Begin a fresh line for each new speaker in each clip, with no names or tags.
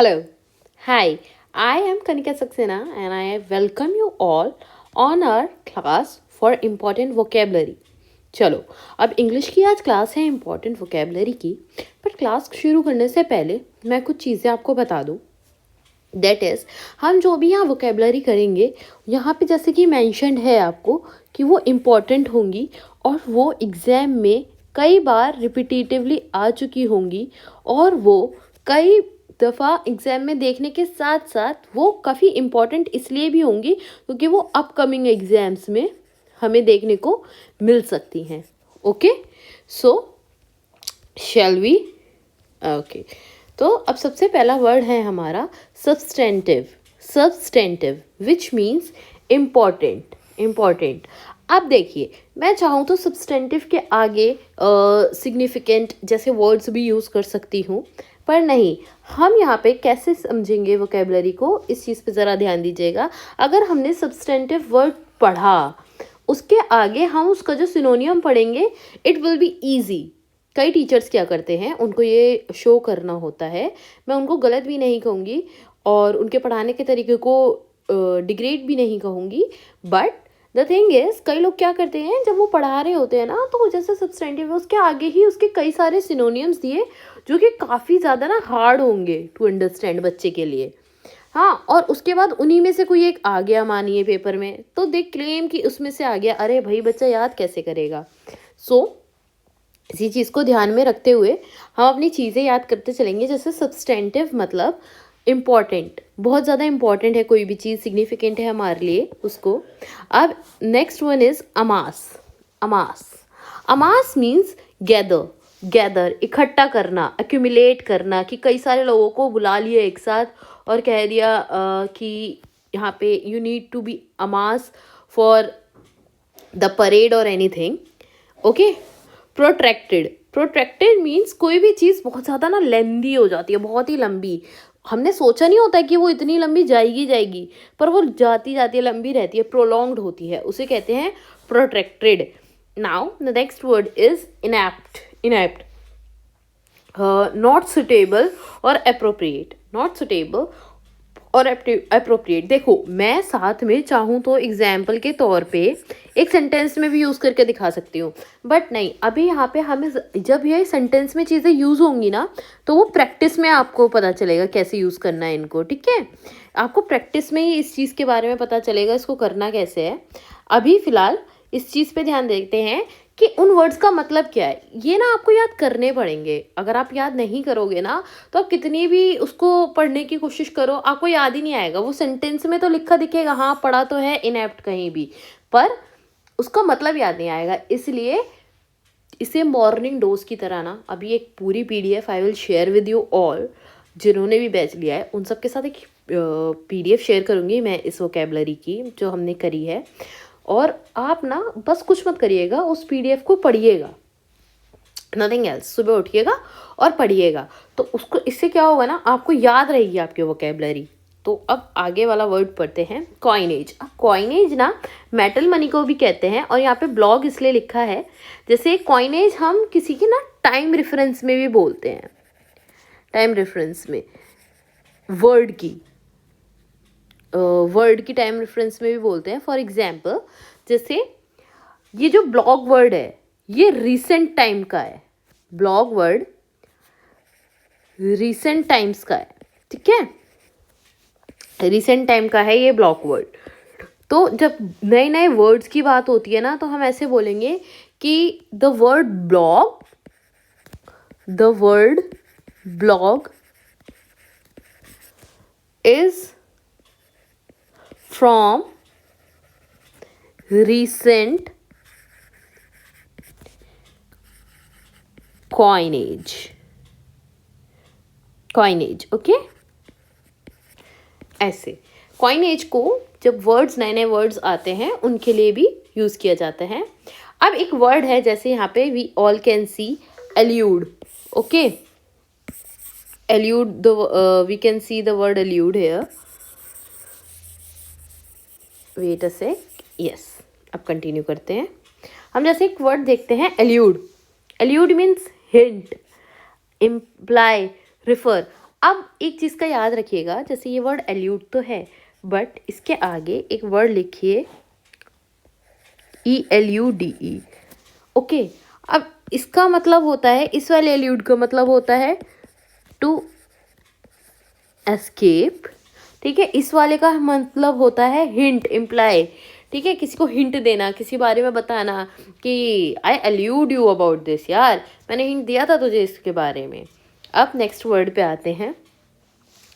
Hello. Hi, I am Kanika Saxena and I welcome you all on our class for important vocabulary. चलो अब English की आज class है important vocabulary की। पर क्लास शुरू करने से पहले मैं कुछ चीज़ें आपको बता दूँ। दैट इज़ हम जो भी यहाँ वोकेबलरी करेंगे यहाँ पे जैसे कि मैंशनड है आपको कि वो इम्पॉर्टेंट होंगी और वो एग्ज़ाम में कई बार रिपीटेटिवली आ चुकी होंगी और वो कई दफ़ा एग्ज़ाम में देखने के साथ साथ वो काफ़ी इम्पॉर्टेंट इसलिए भी होंगी क्योंकि वो अपकमिंग एग्ज़ाम्स में हमें देखने को मिल सकती हैं। Okay, so shall we okay, तो अब सबसे पहला वर्ड है हमारा substantive. Substantive which means important. Important अब देखिए, मैं चाहूँ तो सब्सटेंटिव के आगे सिग्निफिकेंट जैसे वर्ड्स भी यूज़ कर सकती हूँ, पर नहीं, हम यहाँ पे कैसे समझेंगे वोकेबलरी को, इस चीज़ पे ज़रा ध्यान दीजिएगा। अगर हमने सब्सटेंटिव वर्ड पढ़ा, उसके आगे हम उसका जो सिनोनियम पढ़ेंगे, इट विल बी ईजी। कई टीचर्स क्या करते हैं, उनको ये शो करना होता है, मैं उनको गलत भी नहीं कहूँगी और उनके पढ़ाने के तरीके को डिग्रेड भी नहीं कहूँगी, बट द थिंग इज़ कई लोग क्या करते हैं, जब वो पढ़ा रहे होते हैं ना, तो जैसे सब्सटेंटिव है उसके आगे ही उसके कई सारे सिनोनियम्स दिए जो कि काफ़ी ज़्यादा ना हार्ड होंगे टू अंडरस्टैंड बच्चे के लिए। हाँ, और उसके बाद उन्हीं में से कोई एक आ गया मानिए पेपर में, तो दे क्लेम कि उसमें से आ गया। अरे भाई, बच्चा याद कैसे करेगा? सो इसी चीज़ को ध्यान में रखते हुए हम अपनी चीज़ें याद करते चलेंगे। जैसे सब्सटेंटिव मतलब इम्पॉर्टेंट, बहुत ज़्यादा इम्पॉर्टेंट है, कोई भी चीज़ सिग्निफिकेंट है हमारे लिए उसको। अब next one is amass. Amass amass means gather. Gather इकट्ठा करना, एक्यूमुलेट करना, कि कई सारे लोगों को बुला लिया एक साथ और कह दिया कि यहाँ पे you need to be amass for the parade और anything. Okay, protracted. Protracted means कोई भी चीज़ बहुत ज़्यादा ना लेंदी हो जाती है, बहुत ही लंबी। हमने सोचा नहीं होता है कि वो इतनी लंबी जाएगी, पर वो जाती जाती है, लंबी रहती है, प्रोलॉन्ग्ड होती है, उसे कहते हैं protracted. Now the next word is inept. Inept not suitable और अप्रोप्रिएट। नॉट सुटेबल और अप्रोप्रिएट। देखो, मैं साथ में चाहूँ तो एग्जाम्पल के तौर पे एक सेंटेंस में भी यूज़ करके दिखा सकती हूँ, बट नहीं, अभी यहाँ पे हमें जब ये सेंटेंस में चीज़ें यूज़ होंगी ना, तो वो प्रैक्टिस में आपको पता चलेगा कैसे यूज़ करना है इनको। ठीक है, आपको प्रैक्टिस में ही इस चीज़ के बारे में पता चलेगा इसको करना कैसे है। अभी फ़िलहाल इस चीज़ पे ध्यान देते हैं कि उन वर्ड्स का मतलब क्या है। ये ना आपको याद करने पड़ेंगे। अगर आप याद नहीं करोगे ना, तो आप कितनी भी उसको पढ़ने की कोशिश करो, आपको याद ही नहीं आएगा। वो सेंटेंस में तो लिखा दिखेगा, हाँ पढ़ा तो है इनएप्ट कहीं भी, पर उसका मतलब याद नहीं आएगा। इसलिए इसे मॉर्निंग डोज की तरह ना, अभी एक पूरी PDF I will share with you all, जिन्होंने भी बैच लिया है उन सब के साथ एक PDF शेयर करूँगी मैं इस वोकेबलरी की जो हमने करी है। और आप ना बस कुछ मत करिएगा, उस PDF को पढ़िएगा, नथिंग एल्स। सुबह उठिएगा और पढ़िएगा, तो उसको, इससे क्या होगा ना, आपको याद रहेगी आपकी वोकेबलरी। तो अब आगे वाला वर्ड पढ़ते हैं, कॉइनेज। अब कॉइनेज ना मेटल मनी को भी कहते हैं, और यहाँ पे ब्लॉग इसलिए लिखा है, जैसे कॉइनेज हम किसी की ना टाइम रेफरेंस में भी बोलते हैं। टाइम रेफरेंस में वर्ड की टाइम रेफरेंस में भी बोलते हैं। फॉर एग्जाम्पल, जैसे ये जो ब्लॉग वर्ड है, ये रिसेंट टाइम का है। ब्लॉग वर्ड रिसेंट टाइम्स का है, ठीक है, रिसेंट टाइम का है ये ब्लॉग वर्ड। तो जब नए नए वर्ड्स की बात होती है ना, तो हम ऐसे बोलेंगे कि the word blog is from recent coinage। Okay, ऐसे कॉइनेज को जब वर्ड्स, नए नए वर्ड्स आते हैं, उनके लिए भी यूज़ किया जाता है। अब एक वर्ड है, जैसे यहाँ पे we all can see allude. Okay, allude, we can see the word allude here. Wait a sec, yes, अब कंटिन्यू करते हैं। हम जैसे एक वर्ड देखते हैं, allude. Allude means hint, imply, refer. अब एक चीज़ का याद रखिएगा, जैसे ये वर्ड एल्यूड तो है, बट इसके आगे एक वर्ड लिखिए ELUDE। ओके, अब इसका मतलब होता है, इस वाले एल्यूड का मतलब होता है टू एस्केप। ठीक है, इस वाले का मतलब होता है हिंट, इम्प्लाई। ठीक है, किसी को हिंट देना, किसी बारे में बताना कि आई एल्यूड यू अबाउट दिस, यार मैंने हिंट दिया था तुझे इसके बारे में। अब नेक्स्ट वर्ड पे आते हैं।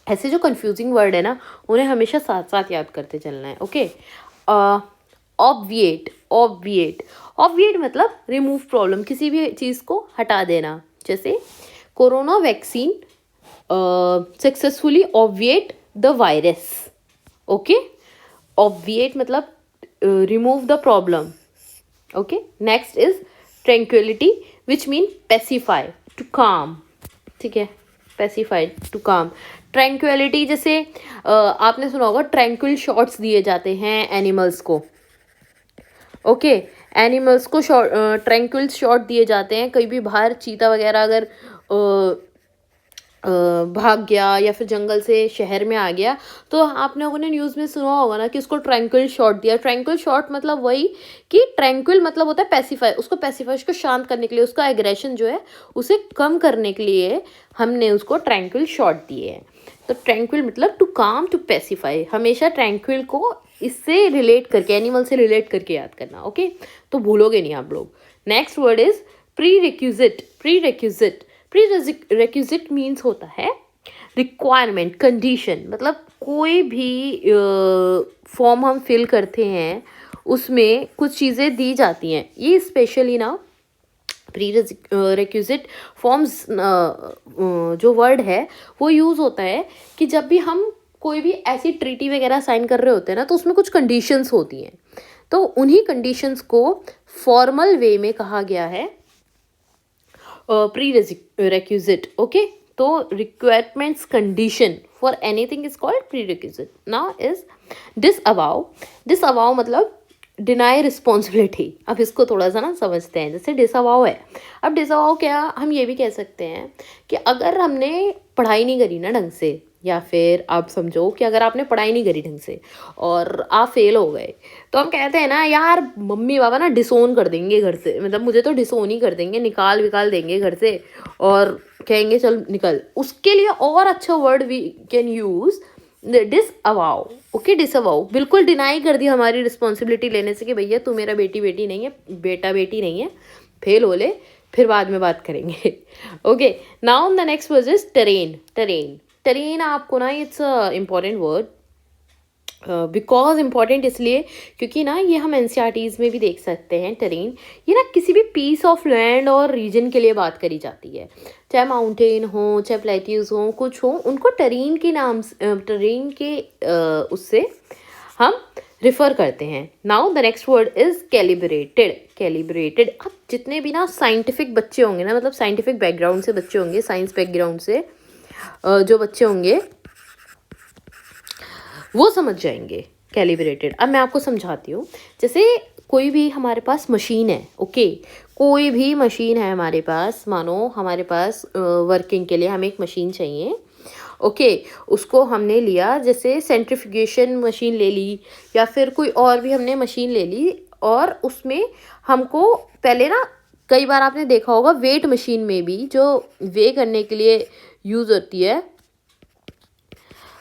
ऐसे जो कंफ्यूजिंग वर्ड है ना, उन्हें हमेशा साथ साथ याद करते चलना है। ओके, ऑब्विएट, ऑब्विएट, ऑब्विएट मतलब रिमूव प्रॉब्लम, किसी भी चीज़ को हटा देना। जैसे corona vaccine successfully obviate the virus. Okay, obviate मतलब remove the problem. Okay, next is tranquillity which mean pacify, to calm. ठीक है, पेसिफाई, टू काम। ट्रैंक्विलिटी जैसे आपने सुना होगा ट्रैंक्विल शॉट्स दिए जाते हैं एनिमल्स को। ओके, एनिमल्स को ट्रैंक्विल शॉट दिए जाते हैं। कहीं भी बाहर चीता वगैरह अगर भाग गया या फिर जंगल से शहर में आ गया, तो आपने लोगों ने न्यूज़ में सुना होगा ना कि उसको ट्रैंक्विल शॉट दिया। ट्रैंक्विल शॉट मतलब वही कि ट्रैंक्विल मतलब होता है पेसिफाई, उसको पेसिफाई, उसको शांत करने के लिए, उसका एग्रेशन जो है उसे कम करने के लिए हमने उसको ट्रैंक्विल शॉट दिए हैं। तो ट्रैंक्विल मतलब टू काम, टू पेसिफाई। हमेशा ट्रैंक्विल को इससे रिलेट करके, एनिमल से रिलेट करके याद करना। ओके, तो भूलोगे नहीं आप लोग। Next word is pre requisite. Pre requisite, pre requisite means होता है रिक्वायरमेंट, कंडीशन। मतलब कोई भी फॉर्म हम फिल करते हैं उसमें कुछ चीज़ें दी जाती हैं। ये स्पेशली ना प्री रिक्विजिट फॉर्म्स जो वर्ड है वो यूज़ होता है कि जब भी हम कोई भी ऐसी ट्रीटी वगैरह साइन कर रहे होते हैं ना, तो उसमें कुछ कंडीशंस होती हैं। तो उन्हीं कंडीशंस को फॉर्मल वे में कहा गया है प्री रिक्विजिट। ओके, तो requirements condition for anything is called prerequisite. Now is disavow. Disavow मतलब डिनाई रिस्पॉन्सिबिलिटी। अब इसको थोड़ा सा ना समझते हैं। जैसे डिसअवाउ है, अब डिसअवाउ क्या, हम ये भी कह सकते हैं कि अगर हमने पढ़ाई नहीं करी ना ढंग से, या फिर आप समझो कि अगर आपने पढ़ाई नहीं करी ढंग से और आप फेल हो गए, तो हम कहते हैं ना यार मम्मी पापा ना डिसोन कर देंगे घर से, मतलब मुझे तो डिसोन ही कर देंगे, निकाल विकाल देंगे घर से और कहेंगे चल निकल। उसके लिए और अच्छा word we can use disavow. Okay, disavow बिल्कुल डिनाई कर दी हमारी रिस्पॉन्सिबिलिटी लेने से कि भैया तू मेरा बेटी बेटी नहीं है, बेटा बेटी नहीं है, फेल हो ले, फिर बाद में बात करेंगे। Okay, now the next word is terrain. Terrain, terrain आपको ना it's a important word. Because important इसलिए क्योंकि ना ये हम एनसीईआरटीज़ में भी देख सकते हैं। टेरेन ये ना किसी भी पीस ऑफ लैंड और रीजन के लिए बात करी जाती है, चाहे माउंटेन हो, चाहे प्लेट्यूज हो, कुछ हो, उनको टेरेन के नाम, टेरेन के उससे हम रिफ़र करते हैं। Now the next word is calibrated. Calibrated, अब जितने भी ना साइंटिफिक बच्चे होंगे ना, मतलब साइंटिफिक बैकग्राउंड से बच्चे होंगे, साइंस बैकग्राउंड से जो बच्चे होंगे वो समझ जाएंगे कैलिब्रेटेड। अब मैं आपको समझाती हूँ। जैसे कोई भी हमारे पास मशीन है, ओके, कोई भी मशीन है हमारे पास, मानो हमारे पास वर्किंग के लिए हमें एक मशीन चाहिए। ओके, उसको हमने लिया, जैसे सेंट्रीफ्यूगेशन मशीन ले ली या फिर कोई और भी हमने मशीन ले ली, और उसमें हमको पहले ना, कई बार आपने देखा होगा वेट मशीन में भी जो वे करने के लिए यूज़ होती है,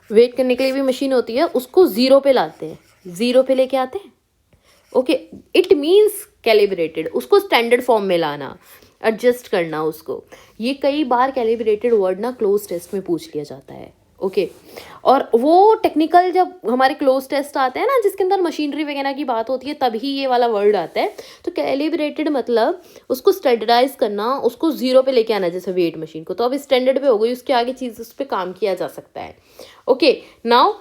वेट करने के लिए भी मशीन होती है, उसको ज़ीरो पे लाते हैं, ज़ीरो पे लेके आते हैं। ओके, इट मीन्स कैलिब्रेटेड, उसको स्टैंडर्ड फॉर्म में लाना, एडजस्ट करना उसको। ये कई बार कैलिब्रेटेड वर्ड ना क्लोज टेस्ट में पूछ लिया जाता है। ओके, और वो टेक्निकल जब हमारे क्लोज टेस्ट आते हैं ना, जिसके अंदर मशीनरी वगैरह की बात होती है, तभी ये वाला वर्ड आता है। तो कैलिब्रेटेड मतलब उसको स्टैंडर्डाइज करना, उसको ज़ीरो पे लेके आना, जैसे वेट मशीन को, तो अब स्टैंडर्ड पे हो गई, उसके आगे चीज़ उस पर काम किया जा सकता है। Okay, now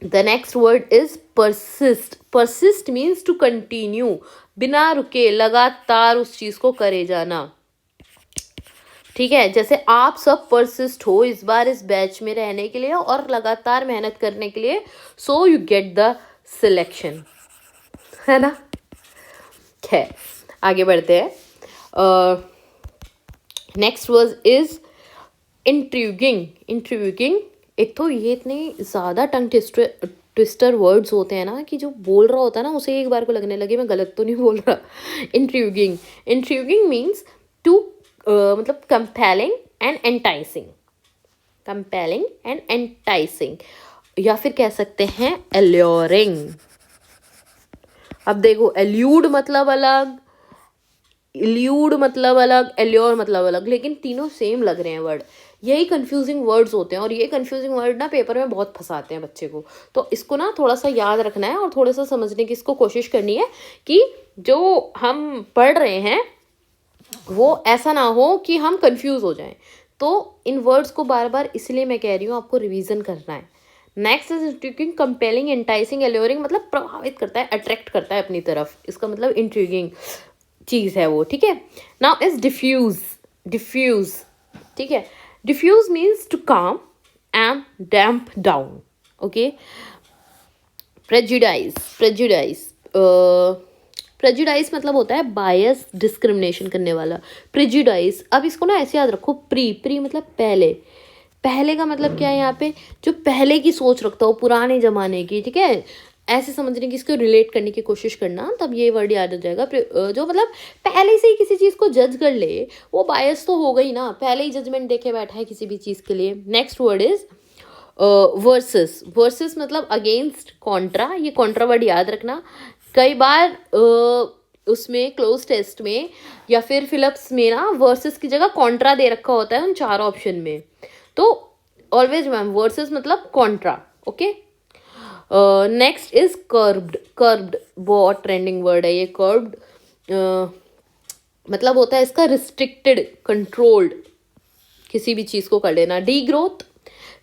the next word is persist. Persist means to continue, बिना रुके लगातार उस चीज़ को करे जाना। ठीक है, जैसे आप सब परसिस्ट हो इस बार इस बैच में रहने के लिए और लगातार मेहनत करने के लिए, so you get the selection, है ना। खैर आगे बढ़ते हैं। Next word is intriguing, intriguing, एक तो ये इतने ज़्यादा टंग ट्विस्टर वर्ड्स होते हैं ना कि जो बोल रहा होता है ना उसे एक बार को लगने लगे मैं गलत तो नहीं बोल रहा। इंट्रीगिंग, इंट्रीगिंग मीन्स टू मतलब compelling and enticing, compelling and enticing, या फिर कह सकते हैं एल्योरिंग। अब देखो एल्यूड मतलब अलग, इल्यूड मतलब अलग, एल्योर मतलब अलग, लेकिन तीनों सेम लग रहे हैं वर्ड। यही कंफ्यूजिंग वर्ड्स होते हैं और ये कंफ्यूजिंग वर्ड ना पेपर में बहुत फंसाते हैं बच्चे को। तो इसको ना थोड़ा सा याद रखना है और थोड़ा सा समझने की इसको कोशिश करनी है कि जो हम पढ़ रहे हैं वो ऐसा ना हो कि हम कंफ्यूज हो जाएं। तो इन वर्ड्स को बार बार इसलिए मैं कह रही हूँ आपको रिवीजन करना है। Next is intriguing, compelling, enticing, alluring मतलब प्रभावित करता है, अट्रैक्ट करता है अपनी तरफ, इसका मतलब इंट्रीगिंग चीज़ है वो, ठीक है। नाउ इज डिफ्यूज, डिफ्यूज, ठीक है। डिफ्यूज मीन्स टू काम and damp down, okay. Prejudice, prejudice, prejudice मतलब होता है बायस, डिस्क्रिमिनेशन करने वाला। प्रेजुडाइज, अब इसको ना ऐसे याद रखो, प्री, प्री मतलब पहले, पहले का मतलब क्या है यहाँ पे, जो पहले की सोच रखता हो, पुराने जमाने की, ठीक है, ऐसे समझने की, इसको रिलेट करने की कोशिश करना, तब ये वर्ड याद आ जाएगा। जो मतलब पहले से ही किसी चीज़ को जज कर ले, वो बायस तो हो गई ना, पहले ही जजमेंट देके बैठा है किसी भी चीज़ के लिए। Next word is versus, versus मतलब अगेंस्ट, कॉन्ट्रा, ये कॉन्ट्रा वर्ड याद रखना। कई बार उसमें क्लोज टेस्ट में या फिर फिलअप्स में ना वर्सेस की जगह कॉन्ट्रा दे रखा होता है उन 4 ऑप्शन में, तो ऑलवेज मैम वर्सेस मतलब Contra, okay. Next is curved, curved बहुत ट्रेंडिंग वर्ड है ये। कर्ब्ड मतलब होता है इसका रिस्ट्रिक्टेड, कंट्रोल्ड, किसी भी चीज़ को कर लेना। डी ग्रोथ,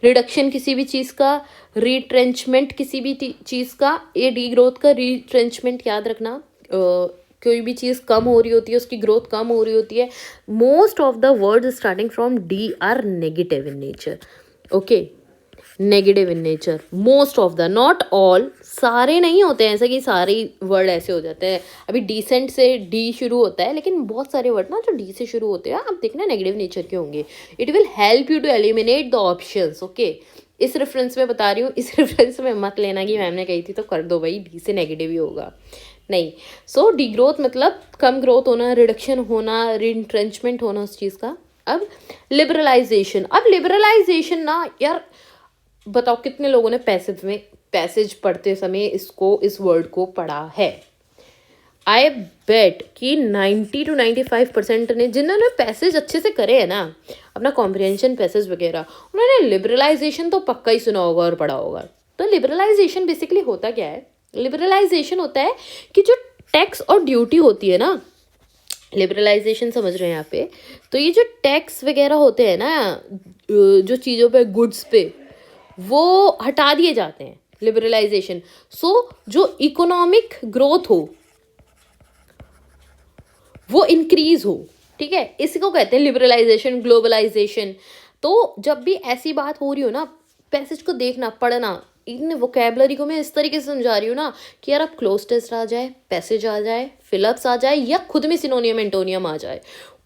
रिडक्शन किसी भी चीज़ का, रिट्रेंचमेंट किसी भी चीज़ का, ये डी ग्रोथ का रिट्रेंचमेंट याद रखना। कोई भी चीज़ कम हो रही होती है, उसकी ग्रोथ कम हो रही होती है। Most of the words starting from D R negative in nature, okay, negative in nature. Most of the, not all, सारे नहीं होते हैं ऐसा कि सारे वर्ड ऐसे हो जाते हैं। अभी डिसेंट से डी शुरू होता है, लेकिन बहुत सारे वर्ड ना जो डी से शुरू होते हैं आप देखना नेगेटिव नेचर के होंगे। It will help you to eliminate the options, okay. इस रेफरेंस में बता रही हूँ, इस रेफरेंस में मत लेना कि मैम ने कही थी तो कर दो भाई, डी से नेगेटिव ही होगा, नहीं। सो डी ग्रोथ मतलब कम ग्रोथ होना, रिडक्शन होना, रिट्रेंचमेंट होना उस चीज़ का। अब लिबरलाइजेशन, अब लिबरलाइजेशन ना यार बताओ कितने लोगों ने पैसेज पढ़ते समय इसको, इस वर्ड को पढ़ा है। आई बेट कि 90 to 95% ने, जिन्होंने पैसेज अच्छे से करे हैं ना, अपना कॉम्प्रिहेंशन पैसेज वगैरह, उन्होंने लिबरलाइजेशन तो पक्का ही सुना होगा और पढ़ा होगा। तो लिबरलाइजेशन बेसिकली होता क्या है? लिबरलाइजेशन होता है कि जो टैक्स और ड्यूटी होती है ना, लिबरलाइजेशन समझ रहे हैं यहाँ पे, तो ये जो टैक्स वगैरह होते हैं ना जो चीज़ों पे, गुड्स पे, वो हटा दिए जाते हैं, लिबरलाइजेशन। सो जो इकोनॉमिक ग्रोथ हो वो इंक्रीज हो, ठीक है, इसी को कहते हैं लिबरलाइजेशन, ग्लोबलाइजेशन। तो जब भी ऐसी बात हो रही हो ना, पैसेज को देखना, पढ़ना, इन वोकेबलरी को मैं इस तरीके से समझा रही हूँ ना कि यार अब क्लोज टेस्ट आ जाए, पैसेज आ जाए, फिलअप्स आ जाए, या खुद में सिनोनियम एंटोनियम आ जाए,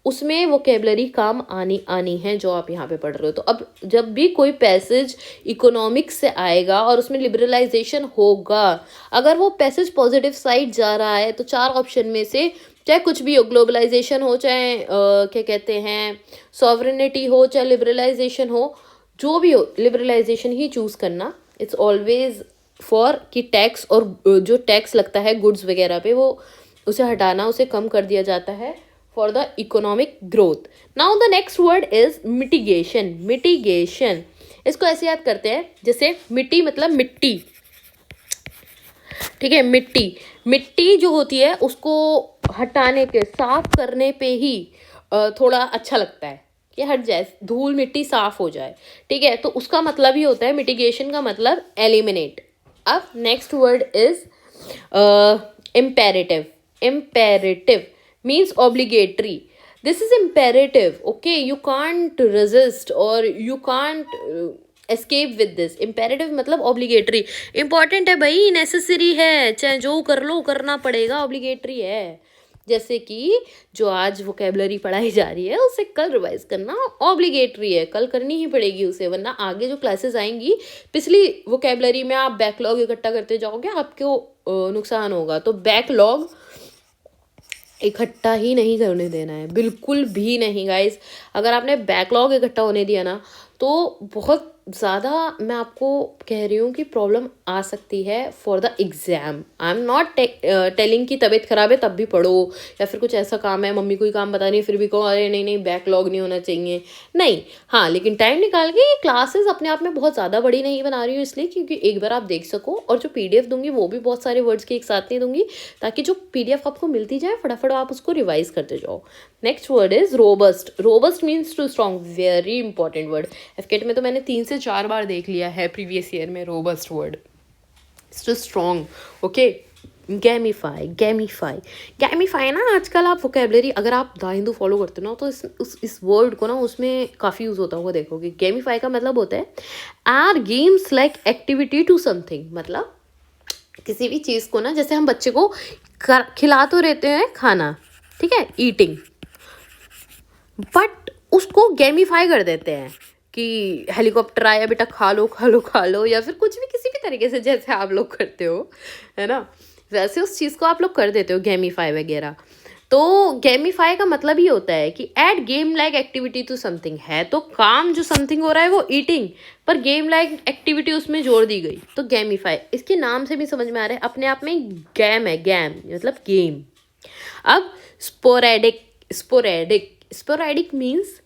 उसमें वोकेबलरी काम आनी है जो आप यहाँ पे पढ़ रहे हो। तो अब जब भी कोई पैसेज इकोनॉमिक्स से आएगा और उसमें लिबरलाइजेशन होगा, अगर वो पैसेज पॉजिटिव साइड जा रहा है तो 4 ऑप्शन में से चाहे कुछ भी हो, ग्लोबलाइजेशन हो, चाहे क्या कहते हैं सॉवरेनिटी हो, चाहे लिबरलाइजेशन हो, जो भी हो, लिबरलाइजेशन ही चूज़ करना। इट्स ऑलवेज फॉर कि टैक्स, और जो टैक्स लगता है गुड्स वगैरह पे, वो उसे हटाना, उसे कम कर दिया जाता है for the economic growth. Now the next word is mitigation, mitigation, इसको ऐसे याद करते हैं जैसे मिट्टी मतलब मिट्टी, ठीक है, मिट्टी, मिट्टी जो होती है उसको हटाने के, साफ करने पे ही थोड़ा अच्छा लगता है कि हट जाए, धूल मिट्टी साफ हो जाए, ठीक है, तो उसका मतलब ही होता है मिटिगेशन का मतलब एलिमिनेट। अब next word is imperative, imperative means obligatory, this is imperative, okay, you can't resist और you can't escape with this. Imperative मतलब ऑब्लिगेटरी, इंपॉर्टेंट है भाई, नेसेसरी है, चाहे जो कर लो करना पड़ेगा, ऑब्लिगेटरी है, जैसे कि जो आज वोकेबलरी पढ़ाई जा रही है उसे कल रिवाइज करना ऑब्लिगेटरी है, कल करनी ही पड़ेगी उसे, वरना आगे जो क्लासेस आएंगी पिछली वोकेबलरी में आप बैकलॉग इकट्ठा करते जाओगे, आपको नुकसान होगा। तो बैकलॉग इकट्ठा ही नहीं करने देना है, बिल्कुल भी नहीं गाइज। अगर आपने बैकलॉग इकट्ठा होने दिया ना तो बहुत ज़्यादा मैं आपको कह रही हूँ कि प्रॉब्लम आ सकती है for the exam. I am not telling कि तबीयत ख़राब है तब भी पढ़ो, या फिर कुछ ऐसा काम है मम्मी कोई काम बता रही है फिर भी कहो अरे नहीं नहीं बैकलॉग नहीं होना चाहिए, नहीं। हाँ, लेकिन टाइम निकाल के क्लासेस अपने आप में बहुत ज़्यादा बड़ी नहीं बना रही हूँ इसलिए क्योंकि एक बार आप देख सको, और जो PDF दूंगी वो भी बहुत सारे वर्ड्स के एक साथ नहीं दूंगी, ताकि जो PDF आपको मिलती जाए फटाफट आप उसको रिवाइज करते जाओ। Next word is robust. Robust means to strong, very important word. FCAT में तो मैंने 3 से 4 बार देख लिया है प्रीवियस ईयर में robust word, to strong. Okay, gamify. Gamify ना आजकल आप वोकेबलरी अगर आप द हिंदू फॉलो करते हो ना तो इस वर्ड को ना उसमें काफ़ी यूज़ होता हुआ देखोगे। गैमीफाई का मतलब होता है are games like activity to something, मतलब किसी भी चीज़ को ना, जैसे हम बच्चे को खिला तो रहते हैं खाना, ठीक है, ईटिंग, बट उसको गेमिफाई कर देते हैं कि हेलीकॉप्टर आया बेटा खा लो खा लो खा लो, या फिर कुछ भी किसी भी तरीके से जैसे आप लोग करते हो, है ना, वैसे उस चीज़ को आप लोग कर देते हो गेमिफाई वगैरह। तो गेमिफाई का मतलब ही होता है कि add game like activity to something, है तो काम जो समथिंग हो रहा है वो ईटिंग, पर गेम लाइक एक्टिविटी उसमें जोड़ दी गई, तो गेमिफाई। इसके नाम से भी समझ में आ रहा है अपने आप में गेम है, गेम मतलब गेम। अब sporadic means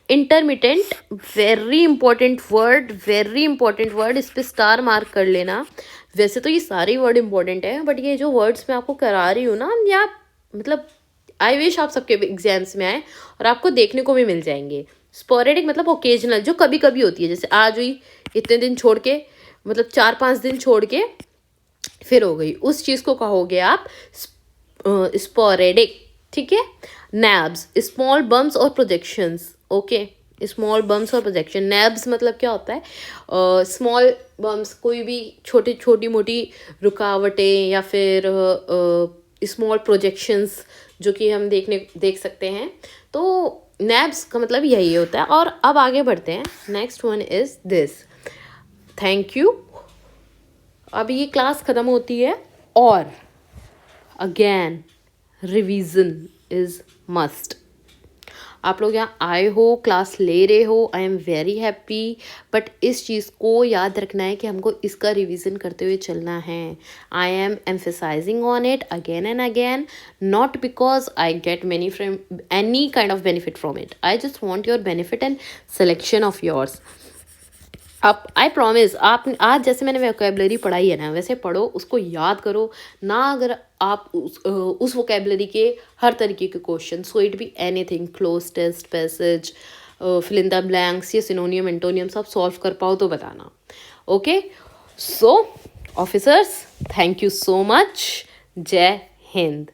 intermittent, very important word, इस पे स्टार मार्क कर लेना। वैसे तो ये सारे वर्ड इंपॉर्टेंट है, बट ये जो वर्ड्स मैं आपको करा रही हूँ ना, या मतलब आई विश आप सबके एग्जाम्स में आए और आपको देखने को भी मिल जाएंगे। स्पोरेडिक मतलब ओकेजनल, जो कभी कभी होती है, जैसे आज हुई, इतने दिन छोड़ के, मतलब 4-5 दिन छोड़ के फिर हो गई, उस चीज़ को कहोगे आप स्पोरेडिक, ठीक है। नैब्स, स्मॉल बम्स और प्रोजेक्शंस, ओके, स्मॉल बम्स और प्रोजेक्शन। नैब्स मतलब क्या होता है, स्मॉल बम्स कोई भी छोटी छोटी मोटी रुकावटें, या फिर स्मॉल प्रोजेक्शंस जो कि हम देख सकते हैं, तो नैब्स का मतलब यही होता है। और अब आगे बढ़ते हैं, next one is this, thank you. अब ये क्लास ख़त्म होती है और अगेन रिवीजन इज मस्ट। आप लोग यहाँ आए हो, क्लास ले रहे हो, I am very happy, but इस चीज़ को याद रखना है कि हमको इसका रिवीजन करते हुए चलना है। I am emphasizing on it again and again, not because I get any kind of benefit from it, I just want your benefit and selection of yours. आप, आई प्रॉमिस, आप आज जैसे मैंने वोकेबलरी पढ़ाई है ना वैसे पढ़ो, उसको याद करो ना। अगर आप उस वोकेबलरी के हर तरीके के question, so it be anything, close test, passage, fill in the blanks, या सिनोनियम एंटोनियम सब सॉल्व कर पाओ तो बताना। Okay, so officers, thank you so much. जय हिंद।